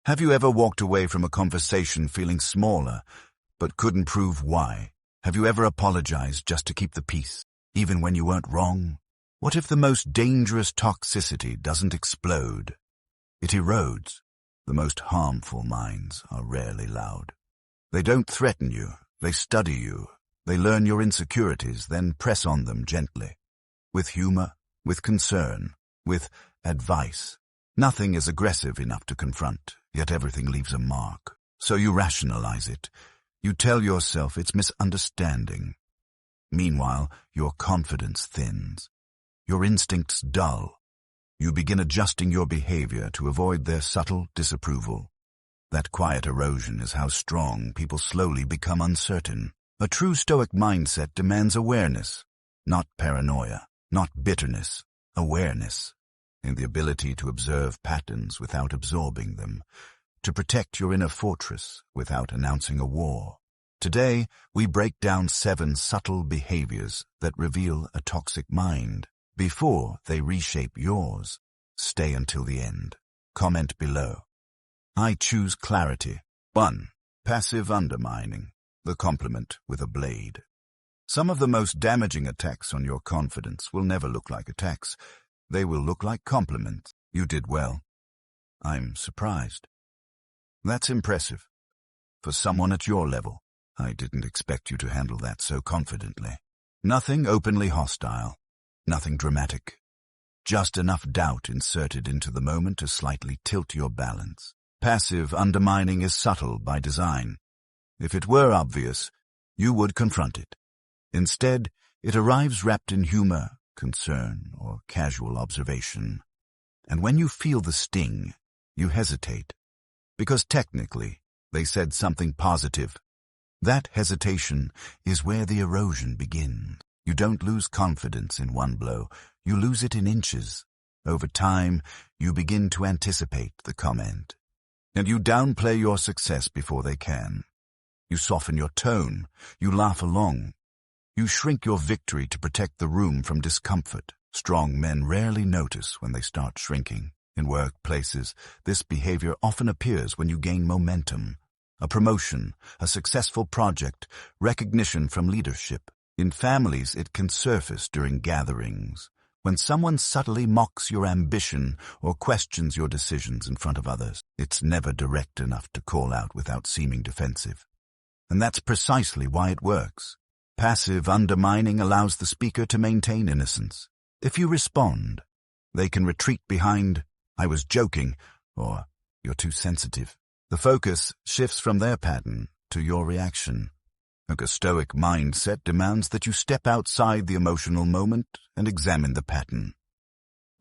Have you ever walked away from a conversation feeling smaller, but couldn't prove why? Have you ever apologized just to keep the peace, even when you weren't wrong? What if the most dangerous toxicity doesn't explode? It erodes. The most harmful minds are rarely loud. They don't threaten you, they study you. They learn your insecurities, then press on them gently. With humor, with concern, with advice. Nothing is aggressive enough to confront, yet everything leaves a mark. So you rationalize it. You tell yourself it's misunderstanding. Meanwhile, your confidence thins. Your instincts dull. You begin adjusting your behavior to avoid their subtle disapproval. That quiet erosion is how strong people slowly become uncertain. A true Stoic mindset demands awareness, not paranoia, not bitterness, awareness, and the ability to observe patterns without absorbing them, to protect your inner fortress without announcing a war. Today, we break down 7 subtle behaviors that reveal a toxic mind. Before they reshape yours, stay until the end. Comment below. I choose clarity. 1. Passive undermining. The compliment with a blade. Some of the most damaging attacks on your confidence will never look like attacks. They will look like compliments. You did well. I'm surprised. That's impressive. For someone at your level, I didn't expect you to handle that so confidently. Nothing openly hostile. Nothing dramatic. Just enough doubt inserted into the moment to slightly tilt your balance. Passive undermining is subtle by design. If it were obvious, you would confront it. Instead, it arrives wrapped in humor, concern, or casual observation. And when you feel the sting, you hesitate. Because technically, they said something positive. That hesitation is where the erosion begins. You don't lose confidence in one blow, you lose it in inches. Over time, you begin to anticipate the comment. And you downplay your success before they can. You soften your tone, you laugh along. You shrink your victory to protect the room from discomfort. Strong men rarely notice when they start shrinking. In workplaces, this behavior often appears when you gain momentum. A promotion, a successful project, recognition from leadership. In families, it can surface during gatherings, when someone subtly mocks your ambition or questions your decisions in front of others. It's never direct enough to call out without seeming defensive. And that's precisely why it works. Passive undermining allows the speaker to maintain innocence. If you respond, they can retreat behind, "I was joking," or "You're too sensitive." The focus shifts from their pattern to your reaction. A Stoic mindset demands that you step outside the emotional moment and examine the pattern.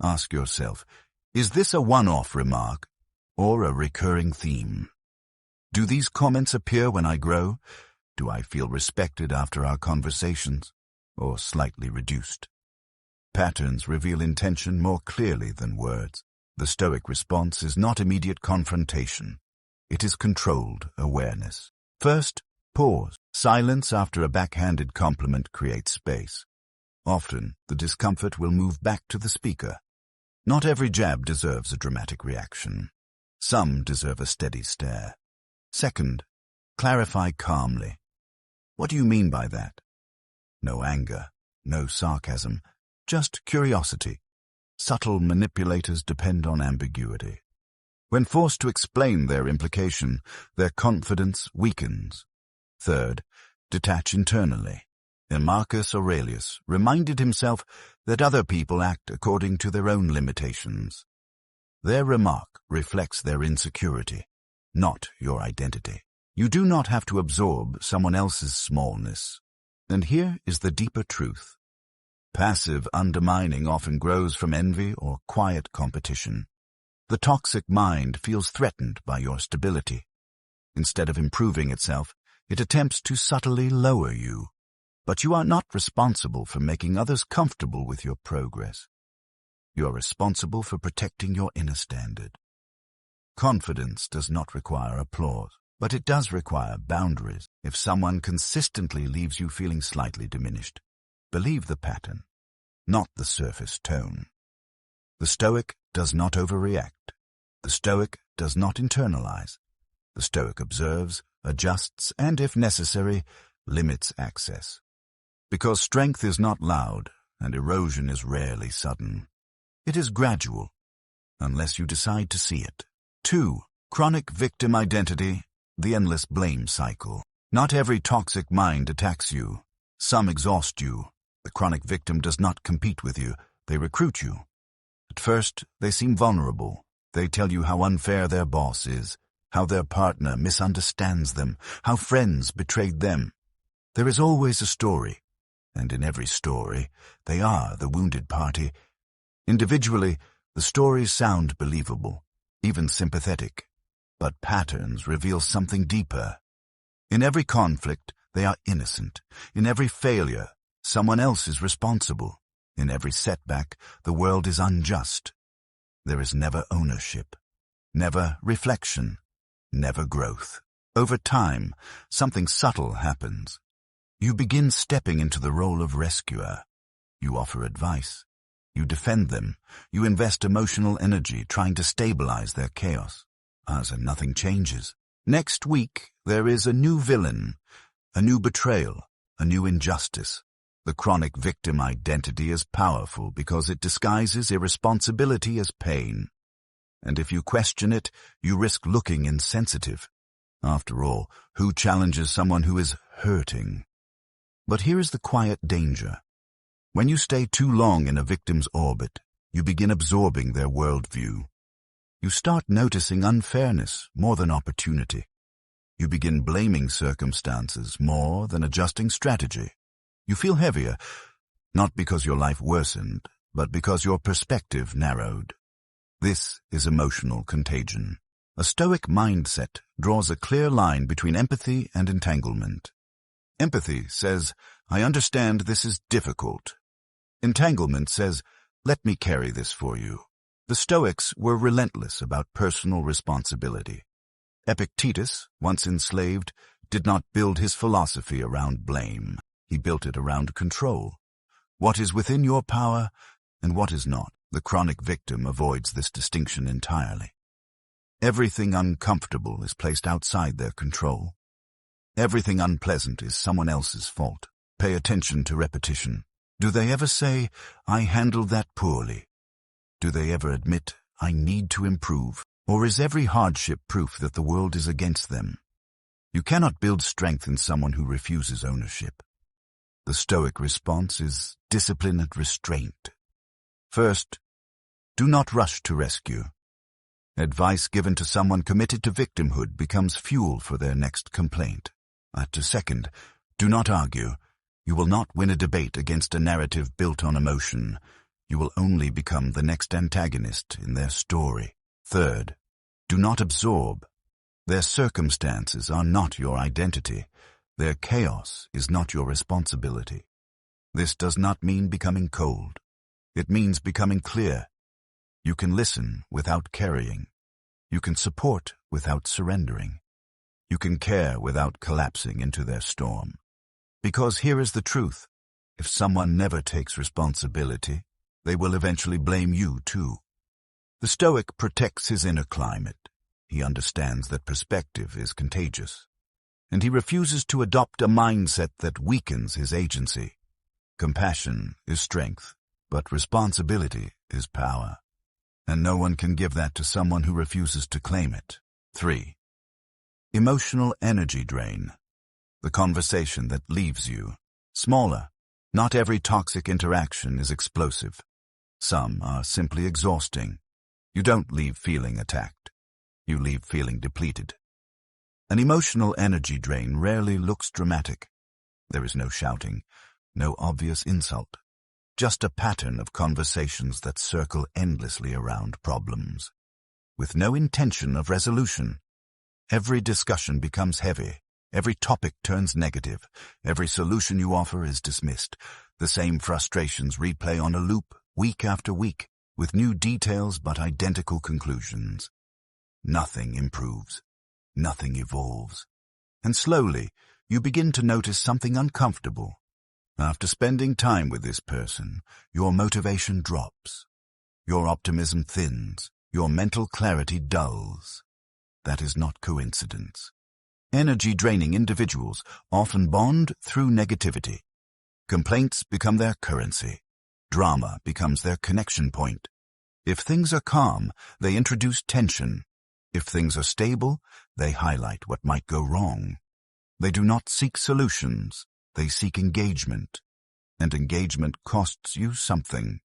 Ask yourself, is this a one-off remark or a recurring theme? Do these comments appear when I grow? Do I feel respected after our conversations, or slightly reduced? Patterns reveal intention more clearly than words. The Stoic response is not immediate confrontation. It is controlled awareness. First, pause. Silence after a backhanded compliment creates space. Often, the discomfort will move back to the speaker. Not every jab deserves a dramatic reaction. Some deserve a steady stare. Second, clarify calmly. What do you mean by that? No anger, no sarcasm, just curiosity. Subtle manipulators depend on ambiguity. When forced to explain their implication, their confidence weakens. Third, detach internally. Marcus Aurelius reminded himself that other people act according to their own limitations. Their remark reflects their insecurity, not your identity. You do not have to absorb someone else's smallness. And here is the deeper truth. Passive undermining often grows from envy or quiet competition. The toxic mind feels threatened by your stability. Instead of improving itself, it attempts to subtly lower you. But you are not responsible for making others comfortable with your progress. You are responsible for protecting your inner standard. Confidence does not require applause, but it does require boundaries. If someone consistently leaves you feeling slightly diminished, believe the pattern, not the surface tone. The Stoic does not overreact. The Stoic does not internalize. The Stoic observes, adjusts, and, if necessary, limits access. Because strength is not loud, and erosion is rarely sudden. It is gradual, unless you decide to see it. 2. Chronic victim identity, the endless blame cycle. Not every toxic mind attacks you. Some exhaust you. The chronic victim does not compete with you, they recruit you. At first, they seem vulnerable. They tell you how unfair their boss is, how their partner misunderstands them, how friends betrayed them. There is always a story, and in every story, they are the wounded party. Individually, the stories sound believable, even sympathetic, but patterns reveal something deeper. In every conflict, they are innocent. In every failure, someone else is responsible. In every setback, the world is unjust. There is never ownership, never reflection, never growth. Over time, something subtle happens. You begin stepping into the role of rescuer. You offer advice. You defend them. You invest emotional energy trying to stabilize their chaos. And nothing changes. Next week, there is a new villain, a new betrayal, a new injustice. The chronic victim identity is powerful because it disguises irresponsibility as pain. And if you question it, you risk looking insensitive. After all, who challenges someone who is hurting? But here is the quiet danger. When you stay too long in a victim's orbit, you begin absorbing their worldview. You start noticing unfairness more than opportunity. You begin blaming circumstances more than adjusting strategy. You feel heavier, not because your life worsened, but because your perspective narrowed. This is emotional contagion. A Stoic mindset draws a clear line between empathy and entanglement. Empathy says, I understand this is difficult. Entanglement says, let me carry this for you. The Stoics were relentless about personal responsibility. Epictetus, once enslaved, did not build his philosophy around blame. He built it around control. What is within your power and what is not? The chronic victim avoids this distinction entirely. Everything uncomfortable is placed outside their control. Everything unpleasant is someone else's fault. Pay attention to repetition. Do they ever say, I handled that poorly? Do they ever admit, I need to improve? Or is every hardship proof that the world is against them? You cannot build strength in someone who refuses ownership. The Stoic response is discipline and restraint. First, do not rush to rescue. Advice given to someone committed to victimhood becomes fuel for their next complaint. Second, do not argue. You will not win a debate against a narrative built on emotion. You will only become the next antagonist in their story. Third, do not absorb. Their circumstances are not your identity. Their chaos is not your responsibility. This does not mean becoming cold. It means becoming clear. You can listen without carrying. You can support without surrendering. You can care without collapsing into their storm. Because here is the truth. If someone never takes responsibility, they will eventually blame you too. The Stoic protects his inner climate. He understands that perspective is contagious. And he refuses to adopt a mindset that weakens his agency. Compassion is strength, but responsibility is power. And no one can give that to someone who refuses to claim it. 3. Emotional energy drain. The conversation that leaves you. Smaller. Not every toxic interaction is explosive. Some are simply exhausting. You don't leave feeling attacked. You leave feeling depleted. An emotional energy drain rarely looks dramatic. There is no shouting, no obvious insult. Just a pattern of conversations that circle endlessly around problems. With no intention of resolution. Every discussion becomes heavy. Every topic turns negative. Every solution you offer is dismissed. The same frustrations replay on a loop, week after week, with new details but identical conclusions. Nothing improves. Nothing evolves. And slowly, you begin to notice something uncomfortable. After spending time with this person, your motivation drops. Your optimism thins. your mental clarity dulls. That is not coincidence. Energy-draining individuals often bond through negativity. Complaints become their currency. Drama becomes their connection point. If things are calm, they introduce tension. If things are stable, they highlight what might go wrong. They do not seek solutions, they seek engagement. And engagement costs you something.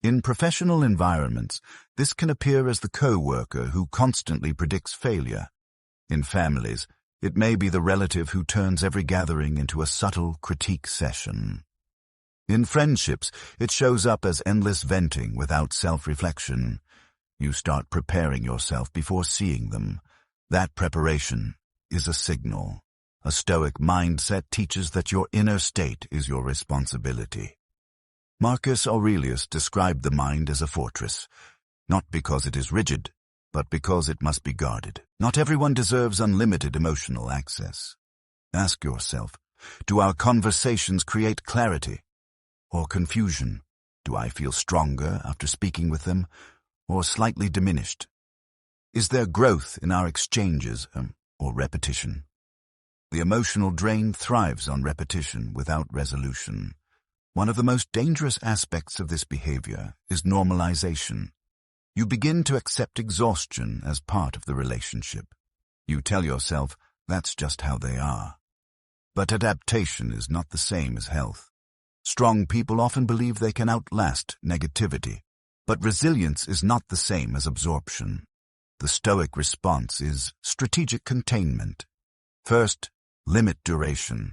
In professional environments, this can appear as the co-worker who constantly predicts failure. In families, it may be the relative who turns every gathering into a subtle critique session. In friendships, it shows up as endless venting without self-reflection. You start preparing yourself before seeing them. That preparation is a signal. A Stoic mindset teaches that your inner state is your responsibility. Marcus Aurelius described the mind as a fortress, not because it is rigid, but because it must be guarded. Not everyone deserves unlimited emotional access. Ask yourself, do our conversations create clarity or confusion? Do I feel stronger after speaking with them, or slightly diminished? Is there growth in our exchanges, or repetition? The emotional drain thrives on repetition without resolution. One of the most dangerous aspects of this behavior is normalization. You begin to accept exhaustion as part of the relationship. You tell yourself, that's just how they are. But adaptation is not the same as health. Strong people often believe they can outlast negativity, but resilience is not the same as absorption. The Stoic response is strategic containment. First, limit duration.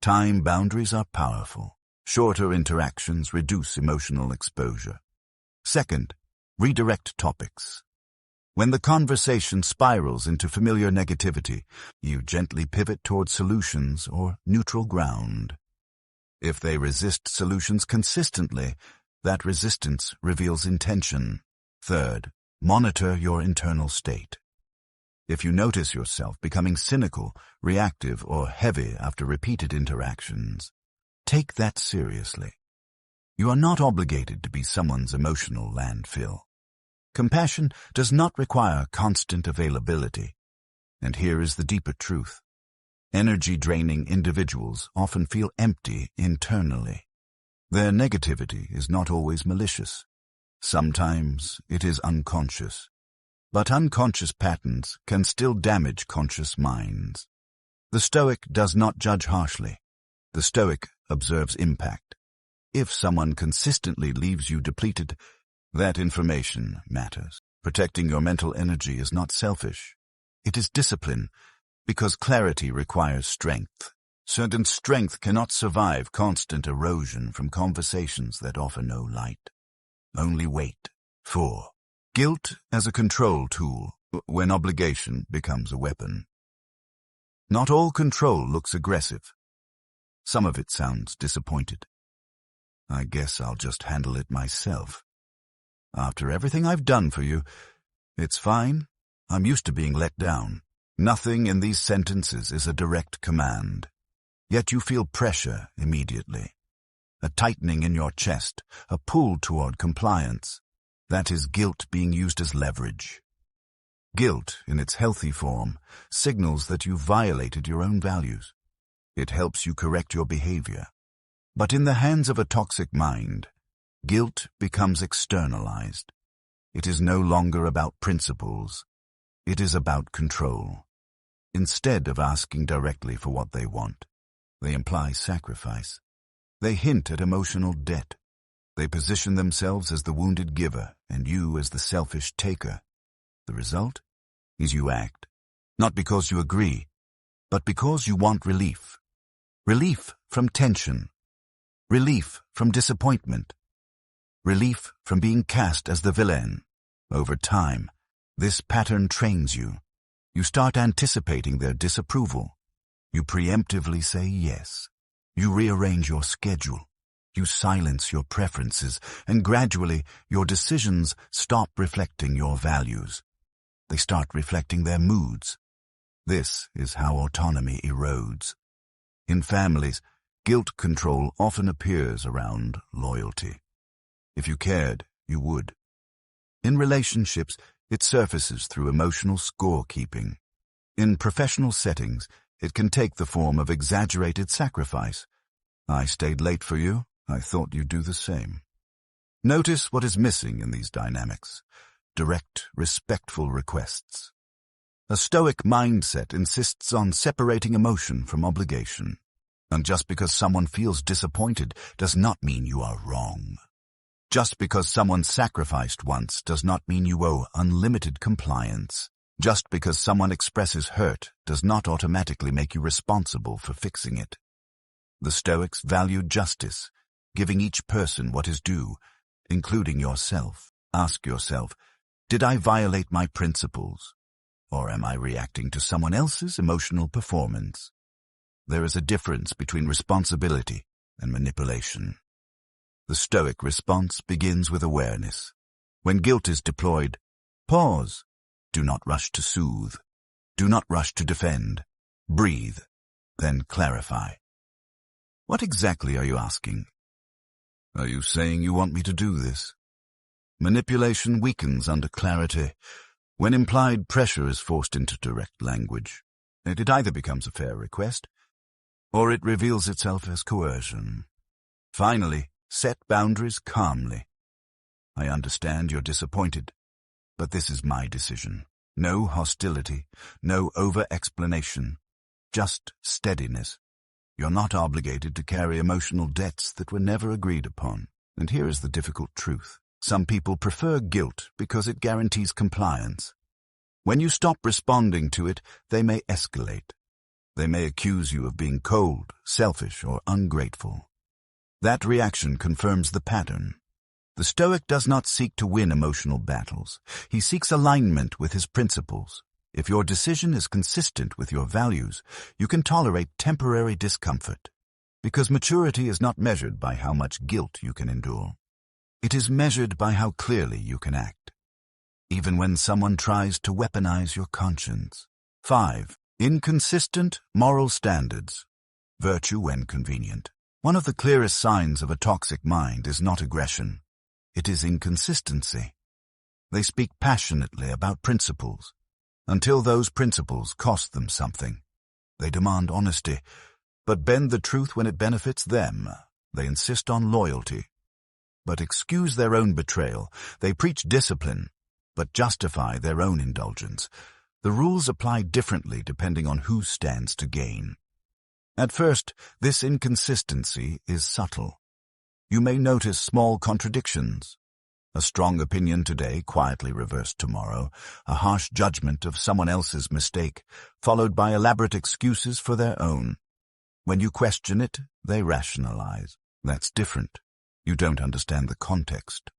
Time boundaries are powerful. Shorter interactions reduce emotional exposure. Second, redirect topics. When the conversation spirals into familiar negativity, you gently pivot toward solutions or neutral ground. If they resist solutions consistently, that resistance reveals intention. Third, monitor your internal state. If you notice yourself becoming cynical, reactive, or heavy after repeated interactions, take that seriously. You are not obligated to be someone's emotional landfill. Compassion does not require constant availability. And here is the deeper truth. Energy-draining individuals often feel empty internally. Their negativity is not always malicious. Sometimes it is unconscious. But unconscious patterns can still damage conscious minds. The Stoic does not judge harshly. The Stoic observes impact. If someone consistently leaves you depleted, that information matters. Protecting your mental energy is not selfish. It is discipline, because clarity requires strength. Certain strength cannot survive constant erosion from conversations that offer no light. Only weight. 4. Guilt as a control tool, when obligation becomes a weapon. Not all control looks aggressive. Some of it sounds disappointed. I guess I'll just handle it myself. After everything I've done for you, it's fine. I'm used to being let down. Nothing in these sentences is a direct command. Yet you feel pressure immediately. A tightening in your chest, a pull toward compliance. That is guilt being used as leverage. Guilt, in its healthy form, signals that you violated your own values. It helps you correct your behavior. But in the hands of a toxic mind, guilt becomes externalized. It is no longer about principles. It is about control. Instead of asking directly for what they want, they imply sacrifice. They hint at emotional debt. They position themselves as the wounded giver and you as the selfish taker. The result is you act, not because you agree, but because you want relief. Relief from tension. Relief from disappointment. Relief from being cast as the villain. Over time, this pattern trains you. You start anticipating their disapproval. You preemptively say yes. You rearrange your schedule. You silence your preferences, and gradually your decisions stop reflecting your values. They start reflecting their moods. This is how autonomy erodes. In families, guilt control often appears around loyalty. If you cared, you would. In relationships, it surfaces through emotional scorekeeping. In professional settings, it can take the form of exaggerated sacrifice. I stayed late for you. I thought you'd do the same. Notice what is missing in these dynamics. Direct, respectful requests. A Stoic mindset insists on separating emotion from obligation. And just because someone feels disappointed does not mean you are wrong. Just because someone sacrificed once does not mean you owe unlimited compliance. Just because someone expresses hurt does not automatically make you responsible for fixing it. The Stoics valued justice, giving each person what is due, including yourself. Ask yourself, did I violate my principles? Or am I reacting to someone else's emotional performance? There is a difference between responsibility and manipulation. The Stoic response begins with awareness. When guilt is deployed, pause. Do not rush to soothe. Do not rush to defend. Breathe, then clarify. What exactly are you asking? Are you saying you want me to do this? Manipulation weakens under clarity. When implied pressure is forced into direct language, it either becomes a fair request, or it reveals itself as coercion. Finally, set boundaries calmly. I understand you're disappointed, but this is my decision. No hostility, no over-explanation, just steadiness. You're not obligated to carry emotional debts that were never agreed upon. And here is the difficult truth. Some people prefer guilt because it guarantees compliance. When you stop responding to it, they may escalate. They may accuse you of being cold, selfish, or ungrateful. That reaction confirms the pattern. The Stoic does not seek to win emotional battles. He seeks alignment with his principles. If your decision is consistent with your values, you can tolerate temporary discomfort. Because maturity is not measured by how much guilt you can endure. It is measured by how clearly you can act, even when someone tries to weaponize your conscience. 5. Inconsistent moral standards. Virtue when convenient. One of the clearest signs of a toxic mind is not aggression. It is inconsistency. They speak passionately about principles, until those principles cost them something. They demand honesty, but bend the truth when it benefits them. They insist on loyalty, but excuse their own betrayal. They preach discipline, but justify their own indulgence. The rules apply differently depending on who stands to gain. At first, this inconsistency is subtle. You may notice small contradictions. A strong opinion today, quietly reversed tomorrow. A harsh judgment of someone else's mistake, followed by elaborate excuses for their own. When you question it, they rationalize. That's different. You don't understand the context.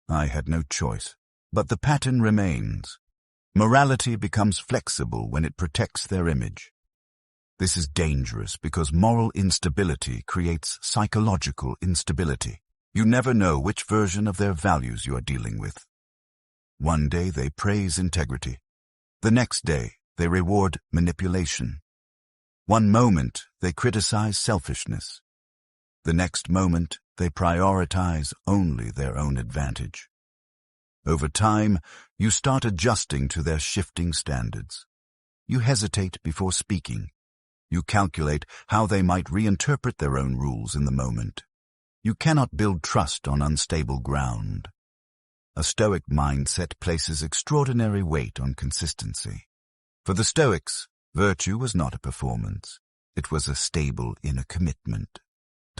I had no choice. But the pattern remains. Morality becomes flexible when it protects their image. This is dangerous because moral instability creates psychological instability. You never know which version of their values you are dealing with. One day they praise integrity. The next day they reward manipulation. One moment they criticize selfishness. The next moment they prioritize only their own advantage. Over time, you start adjusting to their shifting standards. You hesitate before speaking. You calculate how they might reinterpret their own rules in the moment. You cannot build trust on unstable ground. A Stoic mindset places extraordinary weight on consistency. For the Stoics, virtue was not a performance. It was a stable inner commitment.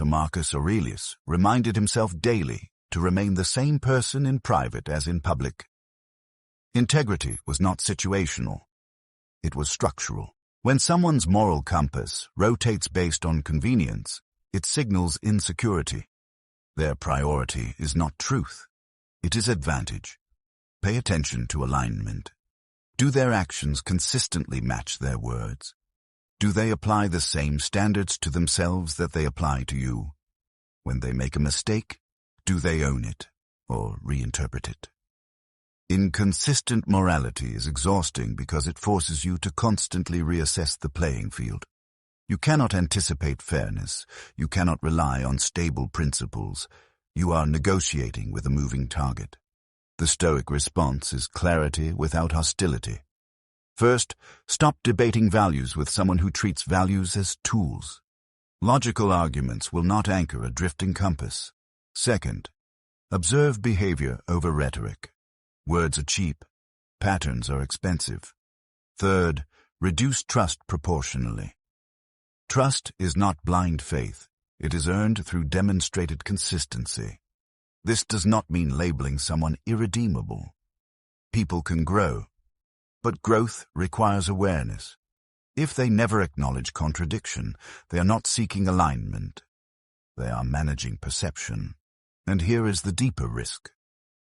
Marcus Aurelius reminded himself daily to remain the same person in private as in public. Integrity was not situational. It was structural. When someone's moral compass rotates based on convenience, it signals insecurity. Their priority is not truth. It is advantage. Pay attention to alignment. Do their actions consistently match their words? Do they apply the same standards to themselves that they apply to you? When they make a mistake, do they own it or reinterpret it? Inconsistent morality is exhausting because it forces you to constantly reassess the playing field. You cannot anticipate fairness. You cannot rely on stable principles. You are negotiating with a moving target. The Stoic response is clarity without hostility. First, stop debating values with someone who treats values as tools. Logical arguments will not anchor a drifting compass. Second, observe behavior over rhetoric. Words are cheap. Patterns are expensive. Third, reduce trust proportionally. Trust is not blind faith. It is earned through demonstrated consistency. This does not mean labeling someone irredeemable. People can grow, but growth requires awareness. If they never acknowledge contradiction, they are not seeking alignment. They are managing perception. And here is the deeper risk.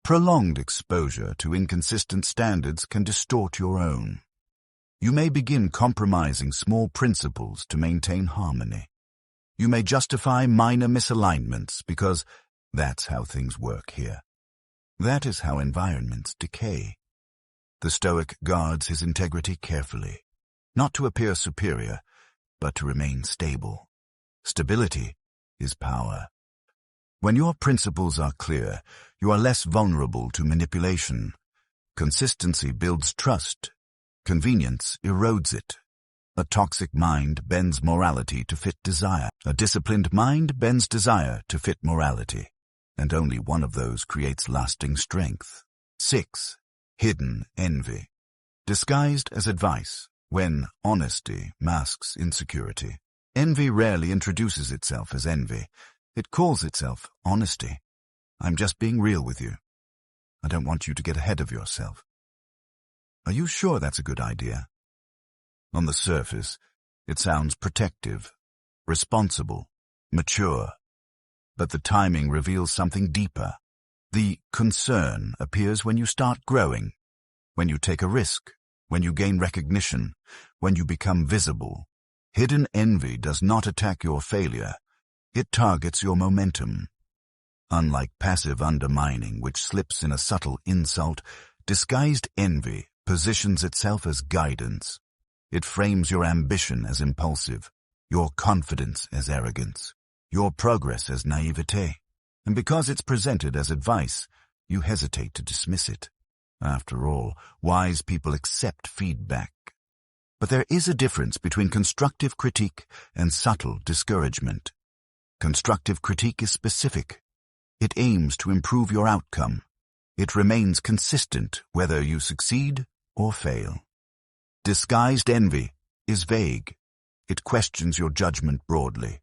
Prolonged exposure to inconsistent standards can distort your own. You may begin compromising small principles to maintain harmony. You may justify minor misalignments because that's how things work here. That is how environments decay. The Stoic guards his integrity carefully, not to appear superior, but to remain stable. Stability is power. When your principles are clear, you are less vulnerable to manipulation. Consistency builds trust. Convenience erodes it. A toxic mind bends morality to fit desire. A disciplined mind bends desire to fit morality. And only one of those creates lasting strength. 6. Hidden envy. Disguised as advice, when honesty masks insecurity. Envy rarely introduces itself as envy. It calls itself honesty. I'm just being real with you. I don't want you to get ahead of yourself. Are you sure that's a good idea? On the surface, it sounds protective, responsible, mature. But the timing reveals something deeper. The concern appears when you start growing, when you take a risk, when you gain recognition, when you become visible. Hidden envy does not attack your failure. It targets your momentum. Unlike passive undermining, which slips in a subtle insult, disguised envy positions itself as guidance. It frames your ambition as impulsive, your confidence as arrogance, your progress as naivete. And because it's presented as advice, you hesitate to dismiss it. After all, wise people accept feedback. But there is a difference between constructive critique and subtle discouragement. Constructive critique is specific. It aims to improve your outcome. It remains consistent whether you succeed or fail. Disguised envy is vague. It questions your judgment broadly.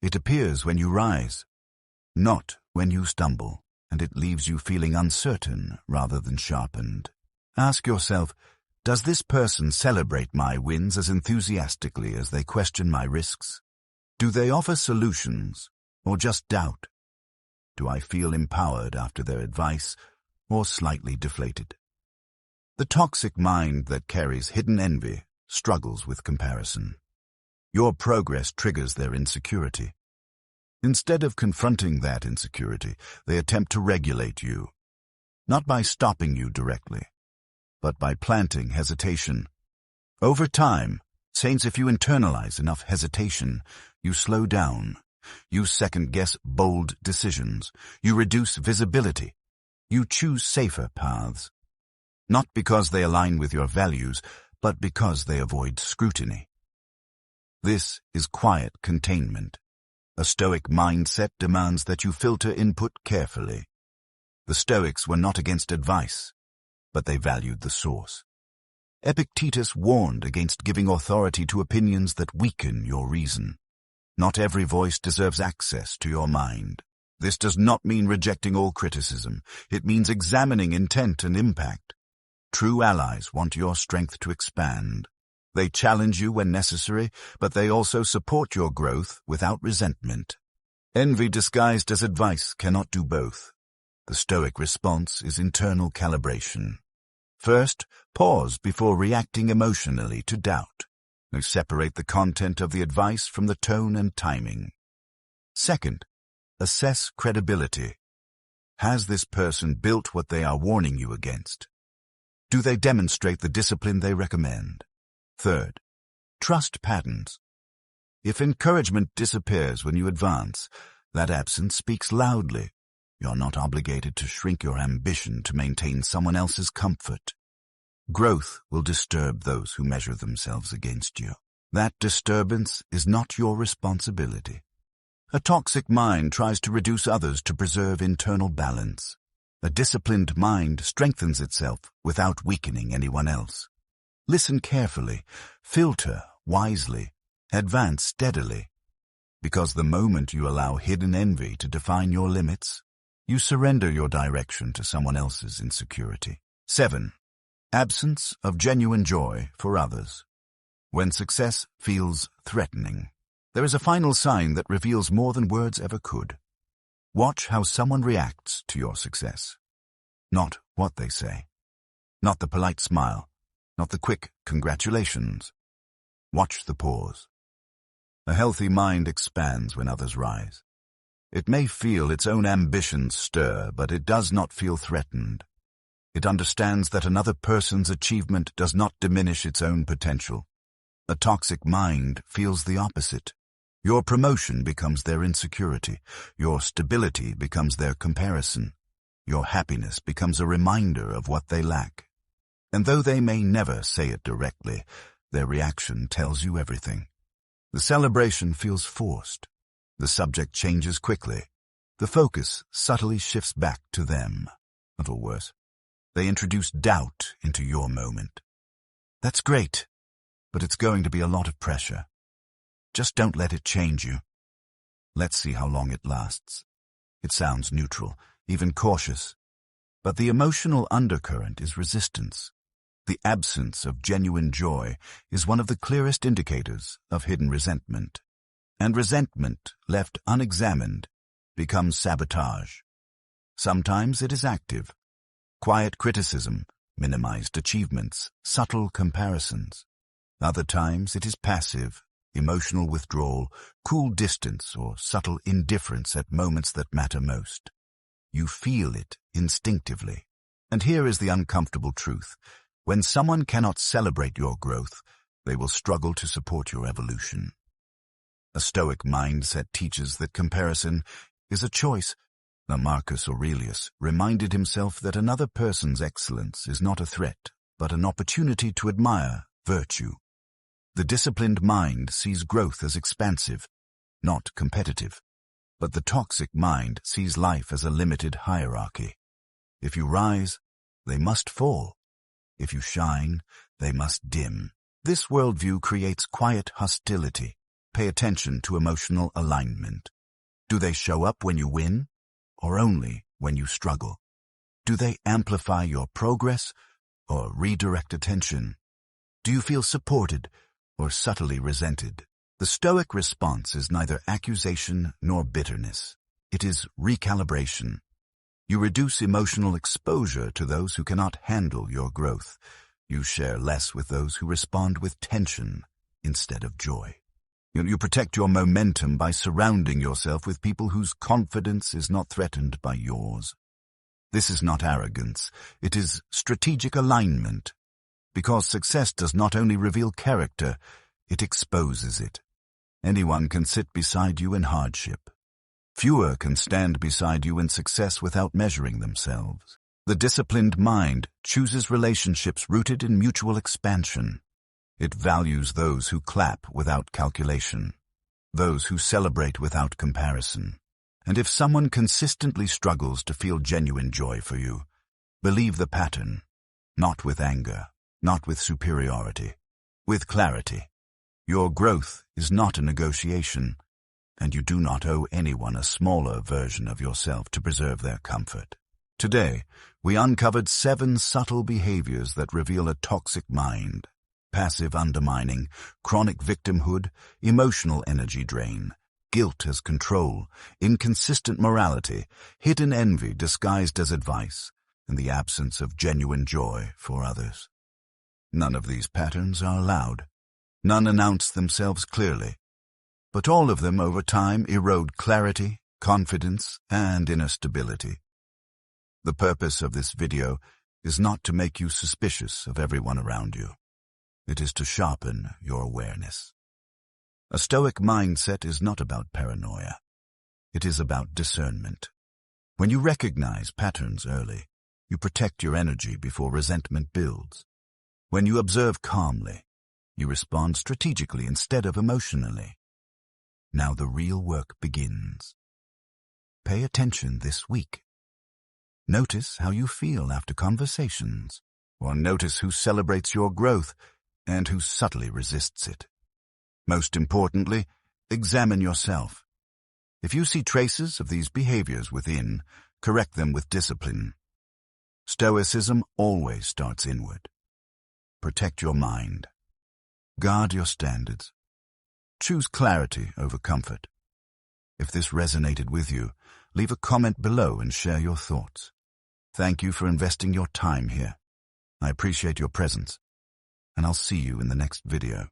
It appears when you rise, not when you stumble, and it leaves you feeling uncertain rather than sharpened. Ask yourself, does this person celebrate my wins as enthusiastically as they question my risks? Do they offer solutions or just doubt? Do I feel empowered after their advice or slightly deflated? The toxic mind that carries hidden envy struggles with comparison. Your progress triggers their insecurity. Instead of confronting that insecurity, they attempt to regulate you, not by stopping you directly, but by planting hesitation. Over time, since if you internalize enough hesitation, you slow down, you second-guess bold decisions, you reduce visibility, you choose safer paths. Not because they align with your values, but because they avoid scrutiny. This is quiet containment. A Stoic mindset demands that you filter input carefully. The Stoics were not against advice, but they valued the source. Epictetus warned against giving authority to opinions that weaken your reason. Not every voice deserves access to your mind. This does not mean rejecting all criticism. It means examining intent and impact. True allies want your strength to expand. They challenge you when necessary, but they also support your growth without resentment. Envy disguised as advice cannot do both. The Stoic response is internal calibration. First, pause before reacting emotionally to doubt. Now separate the content of the advice from the tone and timing. Second, assess credibility. Has this person built what they are warning you against? Do they demonstrate the discipline they recommend? Third, trust patterns. If encouragement disappears when you advance, that absence speaks loudly. You're not obligated to shrink your ambition to maintain someone else's comfort. Growth will disturb those who measure themselves against you. That disturbance is not your responsibility. A toxic mind tries to reduce others to preserve internal balance. A disciplined mind strengthens itself without weakening anyone else. Listen carefully, filter wisely, advance steadily. Because the moment you allow hidden envy to define your limits, you surrender your direction to someone else's insecurity. 7. Absence of genuine joy for others. When success feels threatening, there is a final sign that reveals more than words ever could. Watch how someone reacts to your success. Not what they say. Not the polite smile. Not the quick congratulations. Watch the pause. A healthy mind expands when others rise. It may feel its own ambitions stir, but it does not feel threatened. It understands that another person's achievement does not diminish its own potential. A toxic mind feels the opposite. Your promotion becomes their insecurity. Your stability becomes their comparison. Your happiness becomes a reminder of what they lack. And though they may never say it directly, their reaction tells you everything. The celebration feels forced. The subject changes quickly. The focus subtly shifts back to them. A little worse. They introduce doubt into your moment. That's great, but it's going to be a lot of pressure. Just don't let it change you. Let's see how long it lasts. It sounds neutral, even cautious. But the emotional undercurrent is resistance. The absence of genuine joy is one of the clearest indicators of hidden resentment. And resentment, left unexamined, becomes sabotage. Sometimes it is active. Quiet criticism, minimized achievements, subtle comparisons. Other times it is passive, emotional withdrawal, cool distance, or subtle indifference at moments that matter most. You feel it instinctively. And here is the uncomfortable truth. When someone cannot celebrate your growth, they will struggle to support your evolution. A Stoic mindset teaches that comparison is a choice. Now Marcus Aurelius reminded himself that another person's excellence is not a threat, but an opportunity to admire virtue. The disciplined mind sees growth as expansive, not competitive. But the toxic mind sees life as a limited hierarchy. If you rise, they must fall. If you shine, they must dim. This worldview creates quiet hostility. Pay attention to emotional alignment. Do they show up when you win, or only when you struggle? Do they amplify your progress, or redirect attention? Do you feel supported, or subtly resented? The Stoic response is neither accusation nor bitterness. It is recalibration. You reduce emotional exposure to those who cannot handle your growth. You share less with those who respond with tension instead of joy. You protect your momentum by surrounding yourself with people whose confidence is not threatened by yours. This is not arrogance. It is strategic alignment. Because success does not only reveal character, it exposes it. Anyone can sit beside you in hardship. Fewer can stand beside you in success without measuring themselves. The disciplined mind chooses relationships rooted in mutual expansion. It values those who clap without calculation, those who celebrate without comparison. And if someone consistently struggles to feel genuine joy for you, believe the pattern, not with anger, not with superiority, with clarity. Your growth is not a negotiation, and you do not owe anyone a smaller version of yourself to preserve their comfort. Today, we uncovered 7 subtle behaviors that reveal a toxic mind: passive undermining, chronic victimhood, emotional energy drain, guilt as control, inconsistent morality, hidden envy disguised as advice, and the absence of genuine joy for others. None of these patterns are loud. None announce themselves clearly. But all of them over time erode clarity, confidence, and inner stability. The purpose of this video is not to make you suspicious of everyone around you. It is to sharpen your awareness. A Stoic mindset is not about paranoia. It is about discernment. When you recognize patterns early, you protect your energy before resentment builds. When you observe calmly, you respond strategically instead of emotionally. Now the real work begins. Pay attention this week. Notice how you feel after conversations, or notice who celebrates your growth and who subtly resists it. Most importantly, examine yourself. If you see traces of these behaviors within, correct them with discipline. Stoicism always starts inward. Protect your mind. Guard your standards. Choose clarity over comfort. If this resonated with you, leave a comment below and share your thoughts. Thank you for investing your time here. I appreciate your presence, and I'll see you in the next video.